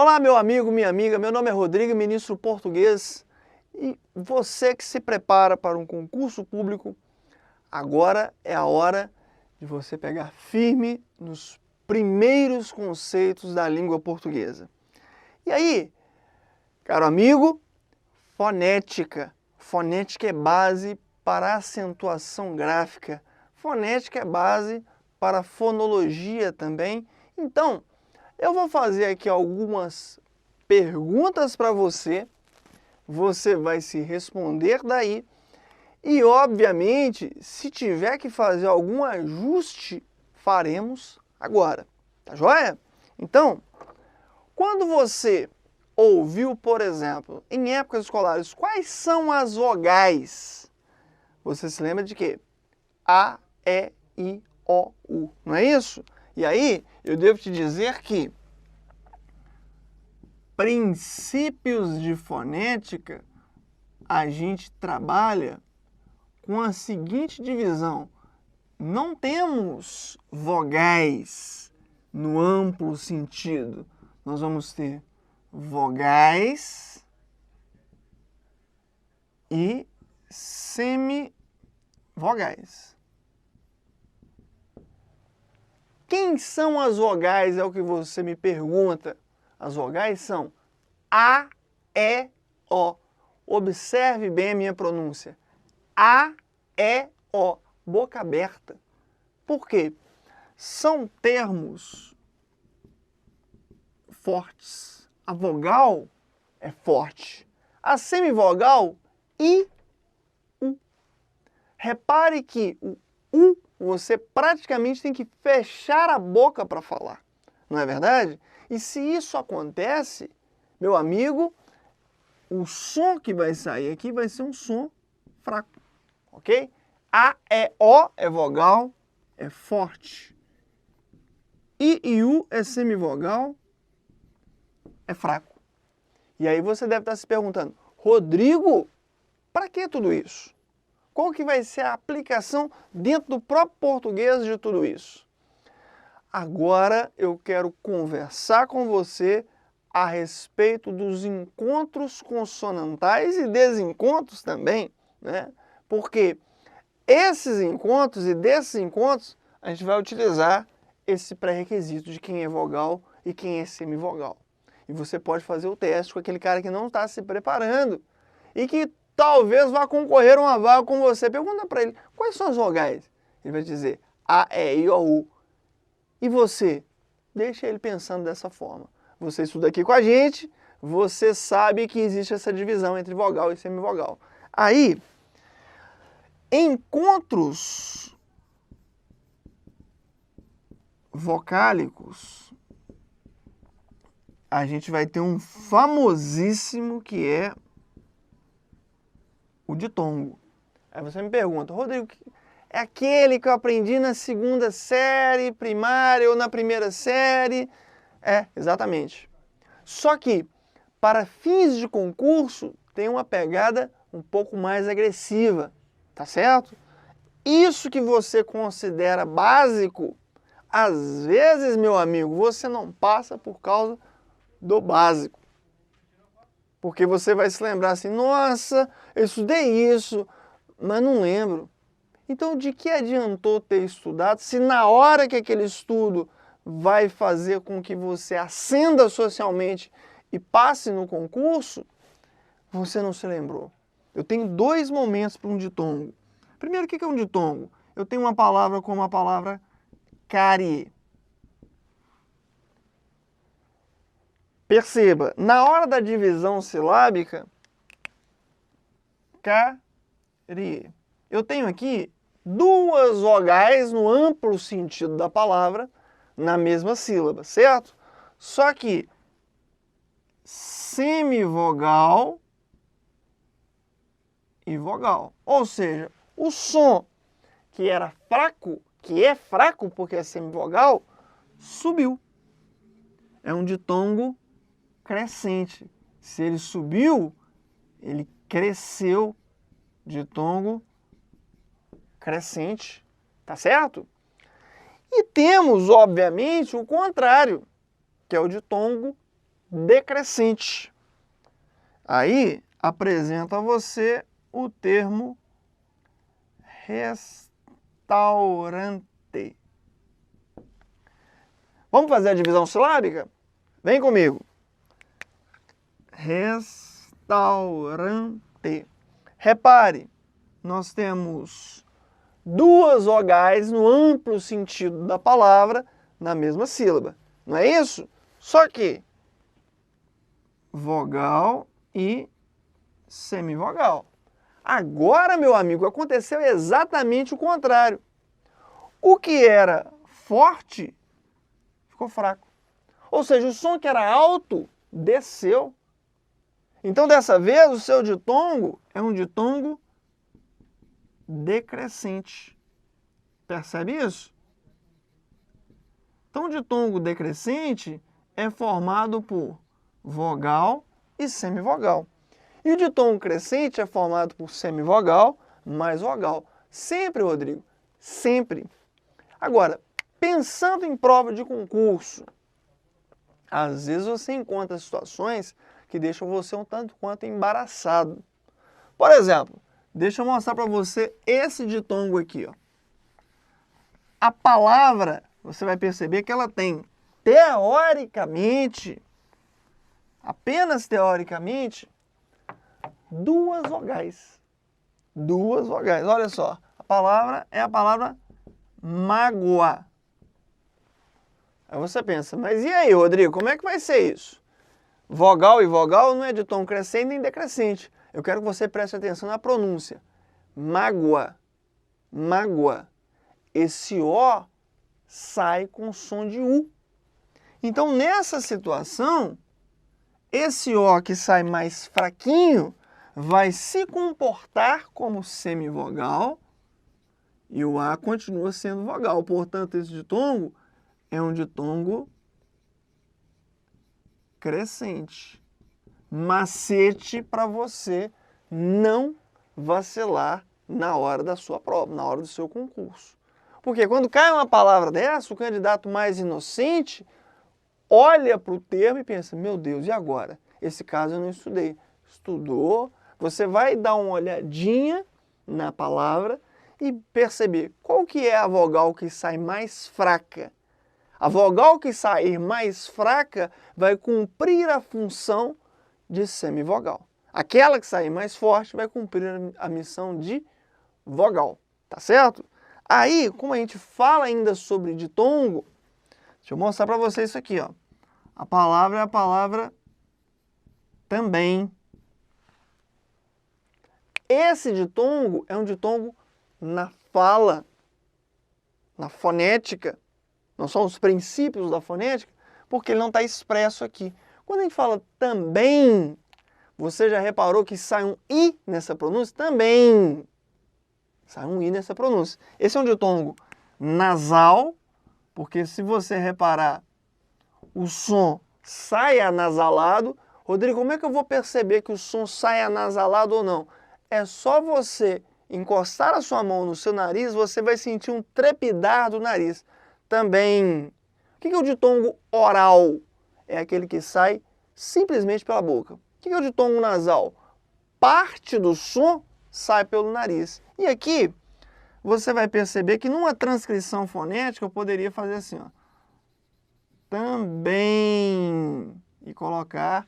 Olá, meu amigo, minha amiga, meu nome é Rodrigo, ministro português, e você que se prepara para um concurso público, agora é a hora de você pegar firme nos primeiros conceitos da língua portuguesa. E aí, caro amigo, fonética. Fonética é base para acentuação gráfica, fonética é base para fonologia também. Então, eu vou fazer aqui algumas perguntas para você, você vai se responder daí e, obviamente, se tiver que fazer algum ajuste, faremos agora, tá joia? Então, quando você ouviu, por exemplo, em épocas escolares, quais são as vogais? Você se lembra de quê? A, E, I, O, U, não é isso? E aí, eu devo te dizer que princípios de fonética, a gente trabalha com a seguinte divisão. Não temos vogais no amplo sentido. Nós vamos ter vogais e semivogais. Quem são as vogais? É o que você me pergunta. As vogais são A, E, O. Observe bem a minha pronúncia. A, E, O. Boca aberta. Por quê? São termos fortes. A vogal é forte. A semivogal, I, U. Repare que o U você praticamente tem que fechar a boca para falar. Não é verdade? E se isso acontece, meu amigo, o som que vai sair aqui vai ser um som fraco, ok? A, E, O é vogal, é forte. I e U é semivogal, é fraco. E aí você deve estar se perguntando, Rodrigo, para que tudo isso? Qual que vai ser a aplicação dentro do próprio português de tudo isso? Agora eu quero conversar com você a respeito dos encontros consonantais e desencontros também, né? Porque esses encontros e desses encontros a gente vai utilizar esse pré-requisito de quem é vogal e quem é semivogal. E você pode fazer o teste com aquele cara que não está se preparando e que talvez vá concorrer a uma vaga com você. Pergunta para ele, quais são as vogais? Ele vai dizer A, E, I, O, U. E você? Deixa ele pensando dessa forma. Você estuda aqui com a gente, você sabe que existe essa divisão entre vogal e semivogal. Aí, encontros vocálicos, a gente vai ter um famosíssimo que é o ditongo. Aí você me pergunta, Rodrigo, é aquele que eu aprendi na segunda série primária ou na primeira série? É, exatamente. Só que, para fins de concurso, tem uma pegada um pouco mais agressiva, tá certo? Isso que você considera básico, às vezes, meu amigo, você não passa por causa do básico. Porque você vai se lembrar assim, nossa, eu estudei isso, mas não lembro. Então, de que adiantou ter estudado se na hora que aquele estudo vai fazer com que você ascenda socialmente e passe no concurso, você não se lembrou? Eu tenho dois momentos para um ditongo. Primeiro, o que é um ditongo? Eu tenho uma palavra como a palavra cari. Perceba, na hora da divisão silábica, cari. Eu tenho aqui duas vogais no amplo sentido da palavra, na mesma sílaba, certo? Só que semivogal e vogal. Ou seja, o som que era fraco, que é fraco porque é semivogal, subiu. É um ditongo crescente. Se ele subiu, ele cresceu. Ditongo crescente, tá certo? E temos, obviamente, o contrário, que é o ditongo decrescente. Aí apresento a você o termo restaurante. Vamos fazer a divisão silábica? Vem comigo. Restaurante. Repare, nós temos duas vogais no amplo sentido da palavra na mesma sílaba. Não é isso? Só que vogal e semivogal. Agora, meu amigo, aconteceu exatamente o contrário. O que era forte ficou fraco. Ou seja, o som que era alto desceu. Então, dessa vez, o seu ditongo é um ditongo decrescente. Percebe isso? Então, o ditongo decrescente é formado por vogal e semivogal. E o ditongo crescente é formado por semivogal mais vogal. Sempre, Rodrigo, sempre. Agora, pensando em prova de concurso, às vezes você encontra situações que deixam você um tanto quanto embaraçado. Por exemplo, deixa eu mostrar para você esse ditongo aqui, ó. A palavra, você vai perceber que ela tem, teoricamente, apenas teoricamente, duas vogais. Duas vogais. Olha só, a palavra é a palavra mágoa. Aí você pensa, mas e aí, Rodrigo, como é que vai ser isso? Vogal e vogal não é de tom crescente nem decrescente. Eu quero que você preste atenção na pronúncia. Mágoa. Mágoa. Esse O sai com som de U. Então, nessa situação, esse O que sai mais fraquinho vai se comportar como semivogal e o A continua sendo vogal. Portanto, esse ditongo é um ditongo crescente. Macete para você não vacilar na hora da sua prova, na hora do seu concurso. Porque quando cai uma palavra dessa, o candidato mais inocente olha para o termo e pensa, meu Deus, e agora? Esse caso eu não estudei. Estudou, você vai dar uma olhadinha na palavra e perceber qual que é a vogal que sai mais fraca. A vogal que sair mais fraca vai cumprir a função de semivogal. Aquela que sair mais forte vai cumprir a missão de vogal, tá certo? Aí, como a gente fala ainda sobre ditongo, deixa eu mostrar para vocês isso aqui, ó. A palavra é a palavra também. Esse ditongo é um ditongo na fala, na fonética. Não são os princípios da fonética, porque ele não está expresso aqui. Quando a gente fala também, você já reparou que sai um I nessa pronúncia? Também. Sai um I nessa pronúncia. Esse é um ditongo nasal, porque se você reparar, o som sai anasalado. Rodrigo, como é que eu vou perceber que o som sai anasalado ou não? É só você encostar a sua mão no seu nariz, você vai sentir um trepidar do nariz. Também. O que é o ditongo oral? É aquele que sai simplesmente pela boca. O que é o ditongo nasal? Parte do som sai pelo nariz. E aqui, você vai perceber que numa transcrição fonética eu poderia fazer assim, ó. Também. E colocar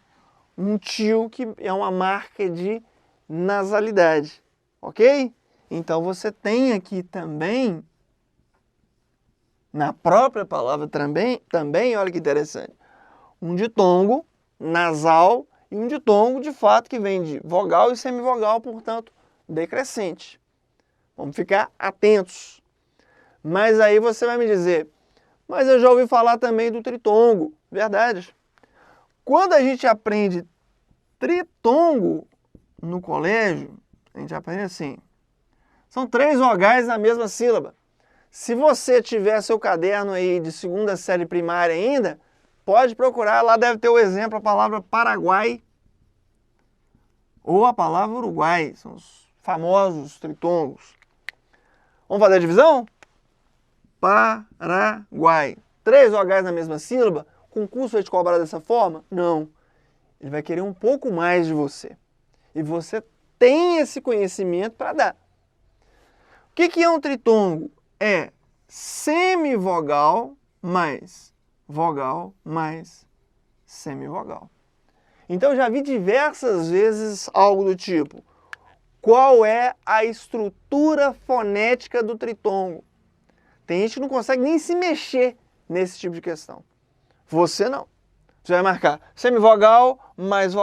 um tio que é uma marca de nasalidade. Ok? Então você tem aqui também, na própria palavra também, olha que interessante, um ditongo nasal e um ditongo, de fato, que vem de vogal e semivogal, portanto, decrescente. Vamos ficar atentos. Mas aí você vai me dizer, mas eu já ouvi falar também do tritongo. Verdade. Quando a gente aprende tritongo no colégio, a gente aprende assim. São 3 vogais na mesma sílaba. Se você tiver seu caderno aí de 2ª série primária ainda, pode procurar, lá deve ter o exemplo, a palavra Paraguai ou a palavra Uruguai, são os famosos tritongos. Vamos fazer a divisão? Paraguai. 3 vogais na mesma sílaba, o concurso vai te cobrar dessa forma? Não. Ele vai querer um pouco mais de você. E você tem esse conhecimento para dar. O que é um tritongo? É semivogal mais vogal mais semivogal. Então, eu já vi diversas vezes algo do tipo: qual é a estrutura fonética do tritongo? Tem gente que não consegue nem se mexer nesse tipo de questão. Você não. Você vai marcar semivogal mais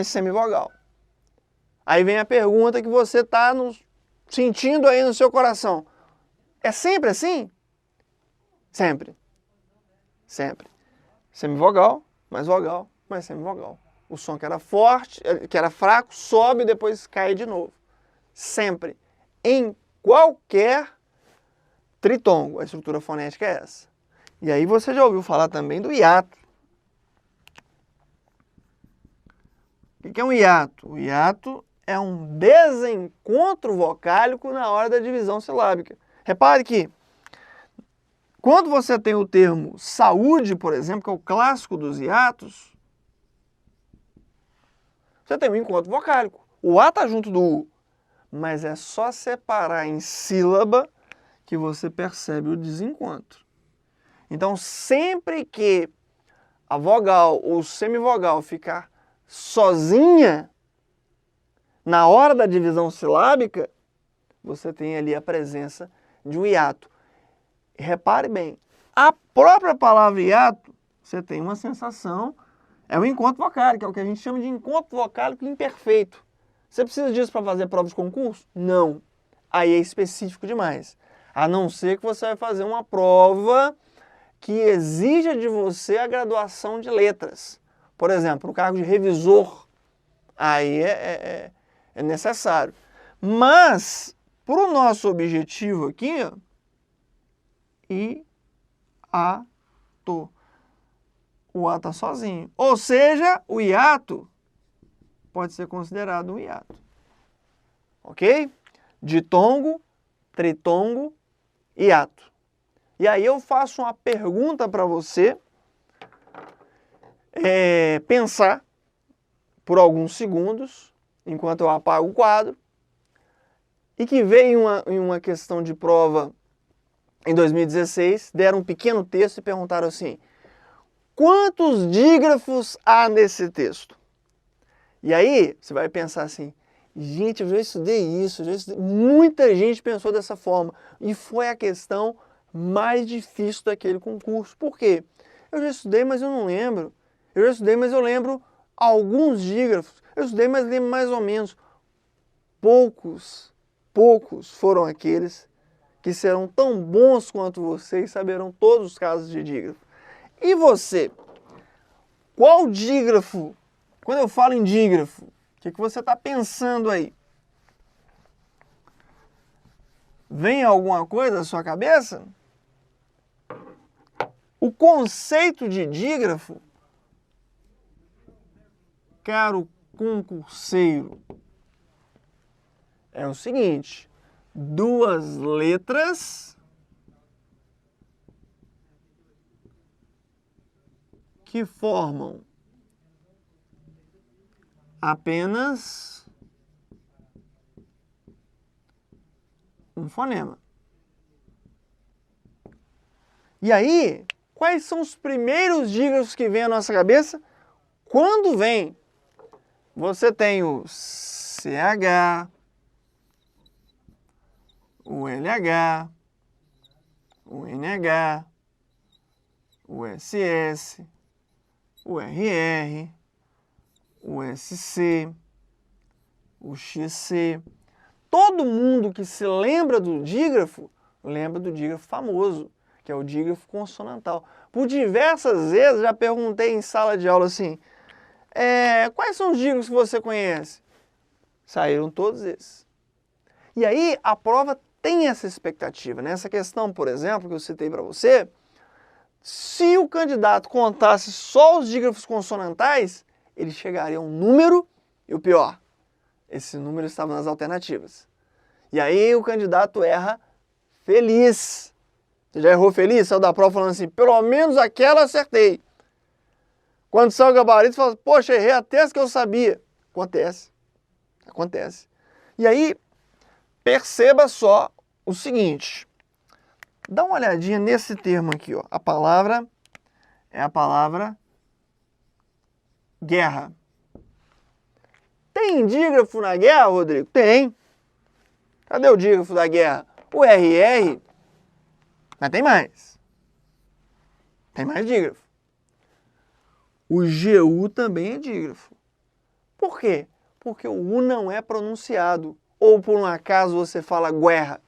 semivogal. Aí vem a pergunta que você está sentindo aí no seu coração. É sempre assim? Sempre. Sempre. Semivogal mais semivogal. O som que era forte, que era fraco, sobe e depois cai de novo. Sempre. Em qualquer tritongo, a estrutura fonética é essa. E aí você já ouviu falar também do hiato. O que é um hiato? O hiato é um desencontro vocálico na hora da divisão silábica. Repare que quando você tem o termo saúde, por exemplo, que é o clássico dos hiatos, você tem um encontro vocálico. O A está junto do U, mas é só separar em sílaba que você percebe o desencontro. Então, sempre que a vogal ou semivogal ficar sozinha, na hora da divisão silábica, você tem ali a presença de um hiato. Repare bem, a própria palavra hiato, você tem uma sensação, é um encontro vocálico, é o que a gente chama de encontro vocálico imperfeito. Você precisa disso para fazer prova de concurso? Não. Aí é específico demais. A não ser que você vai fazer uma prova que exija de você a graduação de letras. Por exemplo, o cargo de revisor, aí é necessário. Mas, para o nosso objetivo aqui, hiato. O A está sozinho. Ou seja, o hiato pode ser considerado um hiato. Ok? Ditongo, tritongo, hiato. E aí eu faço uma pergunta para você pensar por alguns segundos, enquanto eu apago o quadro, e que veio em uma questão de prova em 2016, deram um pequeno texto e perguntaram assim: quantos dígrafos há nesse texto? E aí você vai pensar assim: gente, eu já estudei isso, muita gente pensou dessa forma. E foi a questão mais difícil daquele concurso. Por quê? Eu já estudei, mas eu não lembro. Eu já estudei, mas eu lembro alguns dígrafos. Eu estudei, mas lembro mais ou menos. Poucos foram aqueles que serão tão bons quanto você e saberão todos os casos de dígrafo. E você? Qual dígrafo? Quando eu falo em dígrafo, o que você está pensando aí? Vem alguma coisa na sua cabeça? O conceito de dígrafo, caro concurseiro, é o seguinte: duas letras que formam apenas um fonema. E aí, quais são os primeiros dígrafos que vêm à nossa cabeça? Quando vem, você tem o CH, o LH, o NH, o SS, o RR, o SC, o XC. Todo mundo que se lembra do dígrafo famoso, que é o dígrafo consonantal. Por diversas vezes já perguntei em sala de aula assim: quais são os dígrafos que você conhece? Saíram todos esses. E aí a prova tem essa expectativa. Nessa questão, por exemplo, que eu citei para você, se o candidato contasse só os dígrafos consonantais, ele chegaria a um número, e o pior, esse número estava nas alternativas. E aí o candidato erra feliz. Você já errou feliz? Saiu da prova falando assim: pelo menos aquela acertei. Quando sai o gabarito, você fala, poxa, errei até as que eu sabia. Acontece. Acontece. E aí, perceba só o seguinte. Dá uma olhadinha nesse termo aqui, ó. A palavra é a palavra guerra. Tem dígrafo na guerra, Rodrigo? Tem. Cadê o dígrafo da guerra? O RR, mas tem mais. Tem mais dígrafo. O GU também é dígrafo. Por quê? Porque o U não é pronunciado. Ou por um acaso você fala guerra.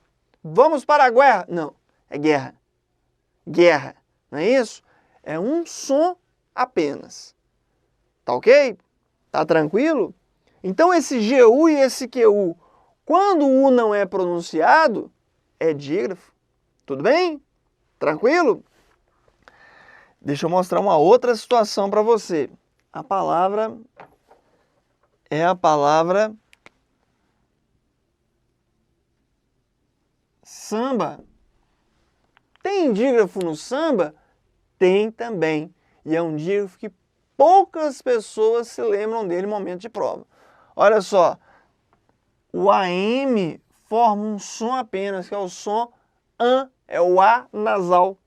Vamos para a guerra. Não, é guerra. Guerra, não é isso? É um som apenas. Tá ok? Tá tranquilo? Então esse GU e esse QU, quando o U não é pronunciado, é dígrafo. Tudo bem? Tranquilo? Deixa eu mostrar uma outra situação para você. A palavra é a palavra samba. Tem dígrafo no samba? Tem também. E é um dígrafo que poucas pessoas se lembram dele no momento de prova. Olha só, o AM forma um som apenas, que é o som AN, é o A nasal.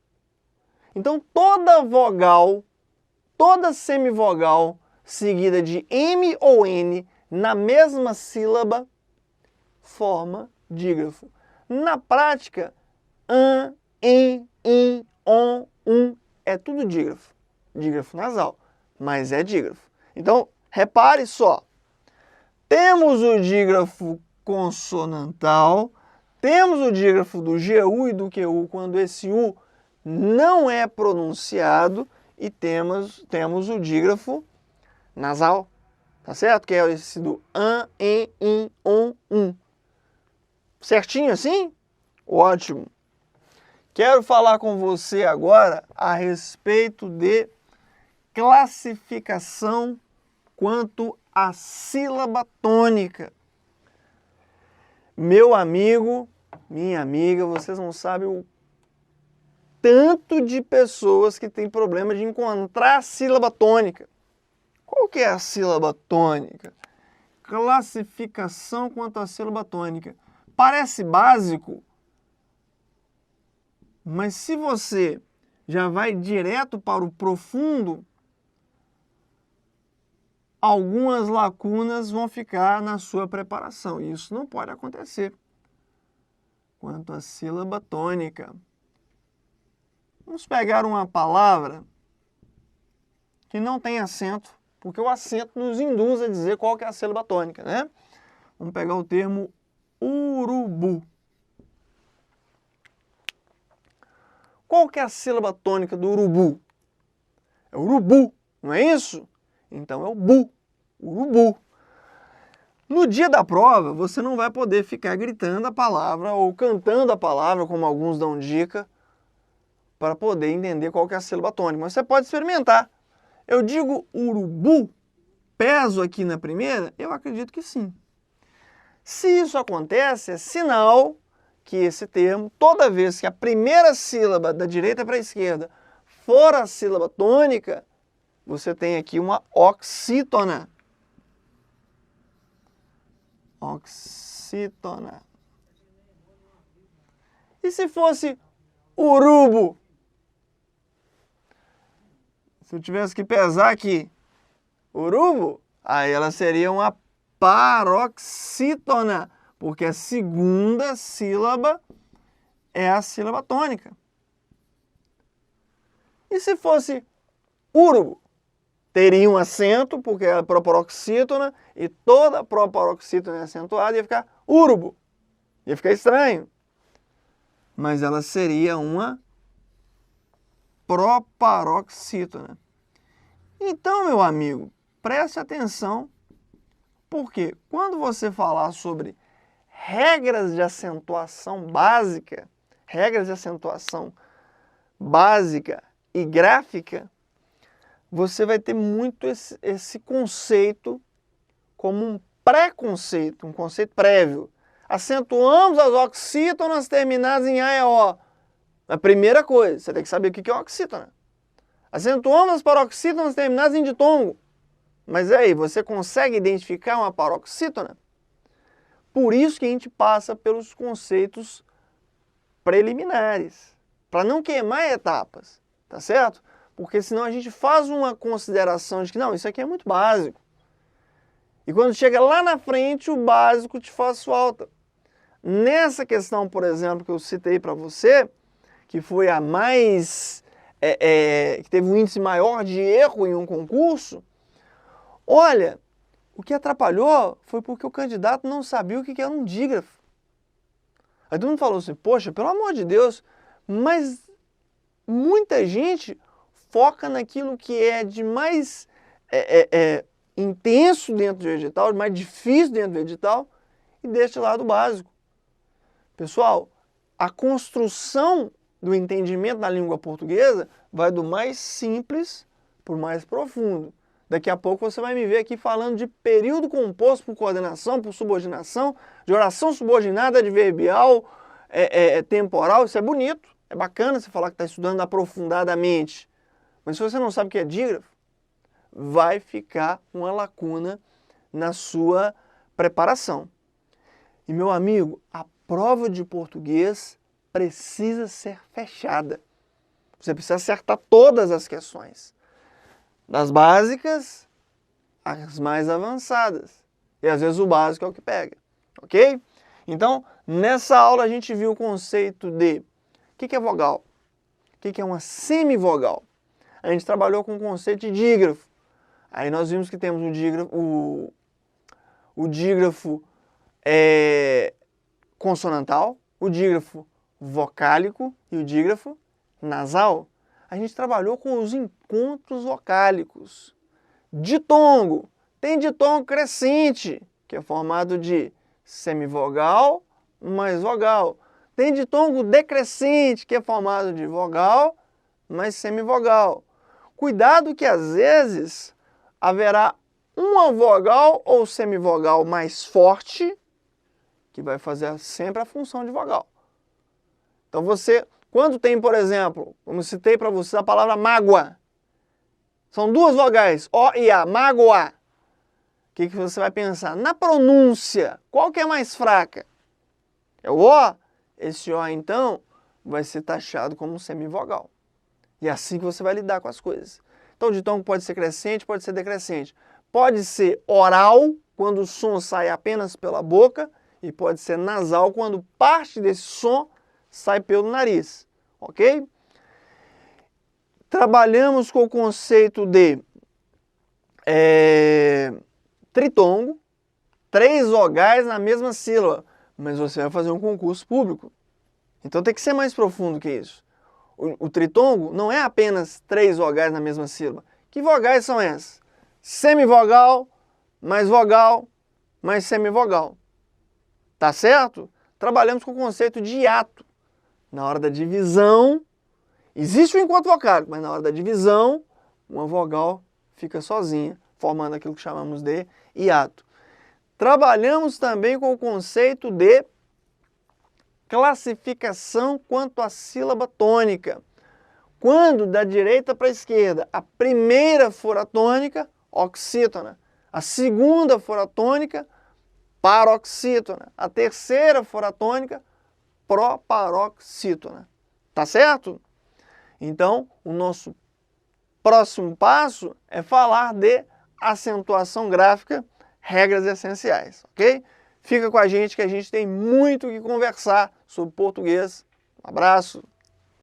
Então toda vogal, toda semivogal seguida de M ou N na mesma sílaba forma dígrafo. Na prática, AN, EN, IN, ON, é tudo dígrafo. Dígrafo nasal, mas é dígrafo. Então, repare só. Temos o dígrafo consonantal, temos o dígrafo do GU e do QU quando esse U não é pronunciado e temos o dígrafo nasal, tá certo? Que é esse do AN, EN, IN, ON, Certinho assim? Ótimo. Quero falar com você agora a respeito de classificação quanto à sílaba tônica. Meu amigo, minha amiga, vocês não sabem o tanto de pessoas que têm problema de encontrar a sílaba tônica. Qual que é a sílaba tônica? Classificação quanto à sílaba tônica. Parece básico, mas se você já vai direto para o profundo, algumas lacunas vão ficar na sua preparação. E isso não pode acontecer. Quanto à sílaba tônica. Vamos pegar uma palavra que não tem acento, porque o acento nos induz a dizer qual que é a sílaba tônica, né? Vamos pegar o termo urubu. Qual que é a sílaba tônica do urubu? É urubu, não é isso? Então é o bu, urubu. No dia da prova, você não vai poder ficar gritando a palavra ou cantando a palavra, como alguns dão dica, para poder entender qual que é a sílaba tônica. Mas você pode experimentar. Eu digo urubu, peso aqui na primeira? Eu acredito que sim. Se isso acontece, é sinal que esse termo, toda vez que a primeira sílaba da direita para a esquerda for a sílaba tônica, você tem aqui uma oxítona. Oxítona. E se fosse urubu? Se eu tivesse que pesar aqui, urubu, aí ela seria uma paroxítona, porque a segunda sílaba é a sílaba tônica. E se fosse urubu? Teria um acento, porque é a proparoxítona, e toda proparoxítona é acentuada, ia ficar urubu. Ia ficar estranho. Mas ela seria uma proparoxítona. Então, meu amigo, preste atenção, porque quando você falar sobre regras de acentuação básica e gráfica, você vai ter muito esse conceito como um pré-conceito, um conceito prévio. Acentuamos as oxítonas terminadas em A e O. A primeira coisa, você tem que saber o que é oxítona. Acentuamos as paroxítonas terminadas em ditongo. Mas aí, você consegue identificar uma paroxítona? Por isso que a gente passa pelos conceitos preliminares, para não queimar etapas, tá certo? Porque senão a gente faz uma consideração de que não, isso aqui é muito básico. E quando chega lá na frente, o básico te faz falta. Nessa questão, por exemplo, que eu citei para você, que foi a mais... que teve um índice maior de erro em um concurso, olha, o que atrapalhou foi porque o candidato não sabia o que era um dígrafo. Aí todo mundo falou assim, poxa, pelo amor de Deus, mas muita gente foca naquilo que é de mais intenso dentro do edital, de mais difícil dentro do edital, e deixa de lado o básico. Pessoal, a construção do entendimento da língua portuguesa vai do mais simples para o mais profundo. Daqui a pouco você vai me ver aqui falando de período composto por coordenação, por subordinação, de oração subordinada, adverbial, temporal. Isso é bonito, é bacana você falar que está estudando aprofundadamente. Mas se você não sabe o que é dígrafo, vai ficar uma lacuna na sua preparação. E meu amigo, a prova de português precisa ser fechada. Você precisa acertar todas as questões. Das básicas às mais avançadas. E às vezes o básico é o que pega. Ok? Então, nessa aula a gente viu o conceito de o que é vogal? O que é uma semivogal? A gente trabalhou com o conceito de dígrafo. Aí nós vimos que temos o dígrafo consonantal, o dígrafo vocálico e o dígrafo nasal. A gente trabalhou com os encontros vocálicos. Ditongo. Tem ditongo crescente, que é formado de semivogal mais vogal. Tem ditongo decrescente, que é formado de vogal mais semivogal. Cuidado que às vezes haverá uma vogal ou semivogal mais forte, que vai fazer sempre a função de vogal. Então você... Quando tem, por exemplo, como citei para você, a palavra mágoa. São duas vogais, O e A, mágoa. O que você vai pensar? Na pronúncia, qual que é mais fraca? É o O? Esse O, então, vai ser taxado como semivogal. E é assim que você vai lidar com as coisas. Então, o ditongo pode ser crescente, pode ser decrescente. Pode ser oral, quando o som sai apenas pela boca, e pode ser nasal, quando parte desse som sai pelo nariz, ok? Trabalhamos com o conceito de tritongo, 3 vogais na mesma sílaba, mas você vai fazer um concurso público. Então tem que ser mais profundo que isso. O tritongo não é apenas 3 vogais na mesma sílaba. Que vogais são essas? Semivogal, mais semivogal. Tá certo? Trabalhamos com o conceito de hiato. Na hora da divisão, existe o encontro vocálico, mas na hora da divisão, uma vogal fica sozinha, formando aquilo que chamamos de hiato. Trabalhamos também com o conceito de classificação quanto à sílaba tônica. Quando da direita para a esquerda a primeira for a tônica, oxítona. A segunda for a tônica, paroxítona. A terceira for a tônica, proparoxítona. Tá certo? Então, o nosso próximo passo é falar de acentuação gráfica, regras essenciais, ok? Fica com a gente que a gente tem muito o que conversar sobre português. Um abraço!